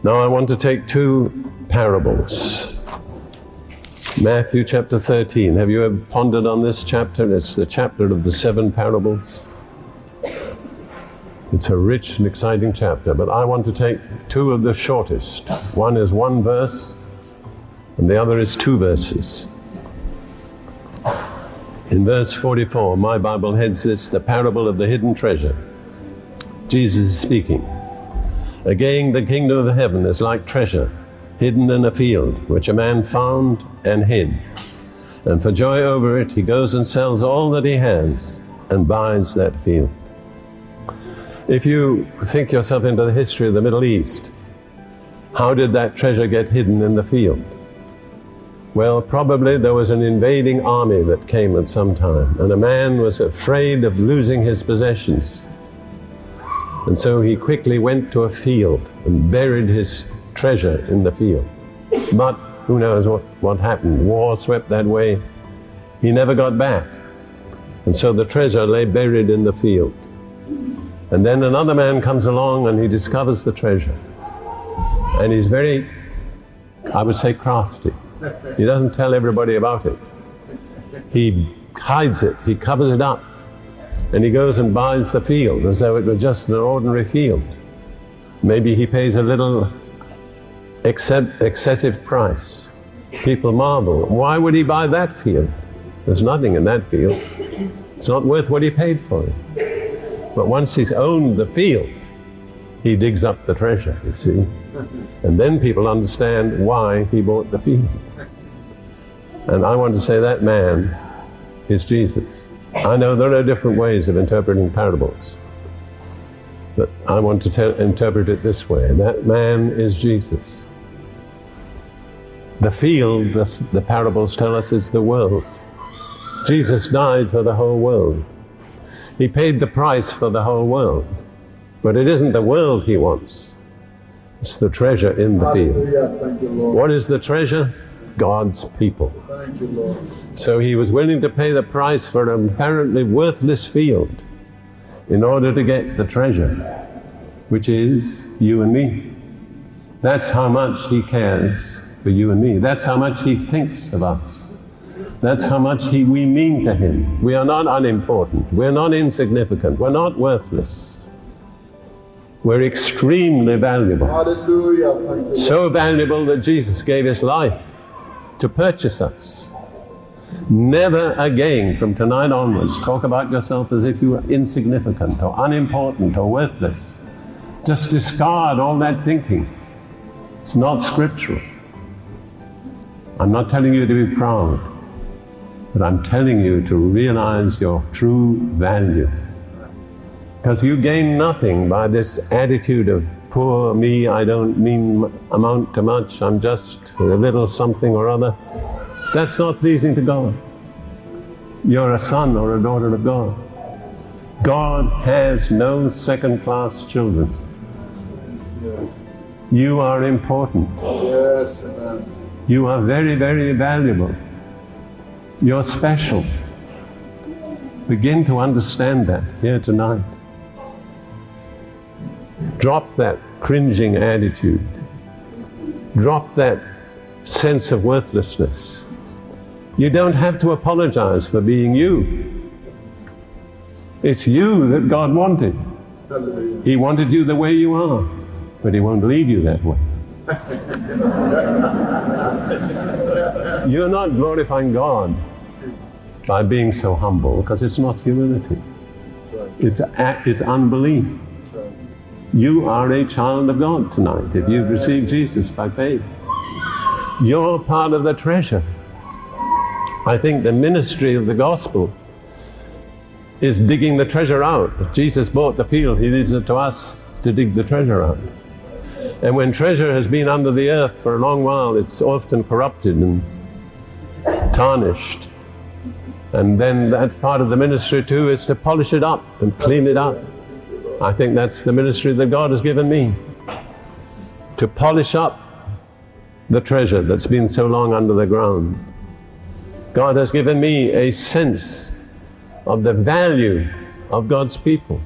Now I want to take two parables. Matthew chapter 13. Have you ever pondered on this chapter? It's the chapter of the 7 parables. It's a rich and exciting chapter, but I want to take two of the shortest. One is 1 verse, and the other is 2 verses. In verse 44, my Bible heads this, the parable of the hidden treasure. Jesus is speaking. Again, the kingdom of heaven is like treasure hidden in a field, which a man found and hid. And for joy over it, he goes and sells all that he has and buys that field. If you think yourself into the history of the Middle East, how did that treasure get hidden in the field? Well, probably there was an invading army that came at some time, and a man was afraid of losing his possessions. And so he quickly went to a field and buried his treasure in the field. But who knows what happened? War swept that way. He never got back. And so the treasure lay buried in the field. And then another man comes along and he discovers the treasure. And he's very, I would say, crafty. He doesn't tell everybody about it. He hides it, he covers it up. And he goes and buys the field as though it were just an ordinary field. Maybe he pays a little excessive price. People marvel, why would he buy that field? There's nothing in that field. It's not worth what he paid for it. But once he's owned the field, he digs up the treasure, you see. And then people understand why he bought the field. And I want to say that man is Jesus. I know there are different ways of interpreting parables, but I want to interpret it this way. That man is Jesus. The field, the parables tell us, is the world. Jesus died for the whole world. He paid the price for the whole world. But it isn't the world he wants. It's the treasure in the field. Thank you, Lord. What is the treasure? God's people. Thank you, Lord. So he was willing to pay the price for an apparently worthless field in order to get the treasure, which is you and me. That's how much he cares for you and me. That's how much he thinks of us. That's how much we mean to him. We are not unimportant. We're not insignificant. We're not worthless. We're extremely valuable. Hallelujah. Thank you, So valuable that Jesus gave his life to purchase us. Never again from tonight onwards talk about yourself as if you were insignificant or unimportant or worthless. Just discard all that thinking. It's not scriptural. I'm not telling you to be proud, but I'm telling you to realize your true value. Because you gain nothing by this attitude of poor me, I don't amount to much, I'm just a little something or other. That's not pleasing to God. You're a son or a daughter of God. God has no second-class children. You are important. Yes, amen. You are very, very valuable. You're special. Begin to understand that here tonight. Drop that cringing attitude. Drop that sense of worthlessness. You don't have to apologize for being you. It's you that God wanted. Hallelujah. He wanted you the way you are, but he won't leave you that way. You're not glorifying God by being so humble, because it's not humility. That's right. It's unbelief. That's right. You are a child of God tonight if you've received Jesus by faith. You're part of the treasure. I think the ministry of the gospel is digging the treasure out. If Jesus bought the field, he leaves it to us to dig the treasure out. And when treasure has been under the earth for a long while, it's often corrupted and tarnished. And then that part of the ministry too is to polish it up and clean it up. I think that's the ministry that God has given me. To polish up the treasure that's been so long under the ground. God has given me a sense of the value of God's people.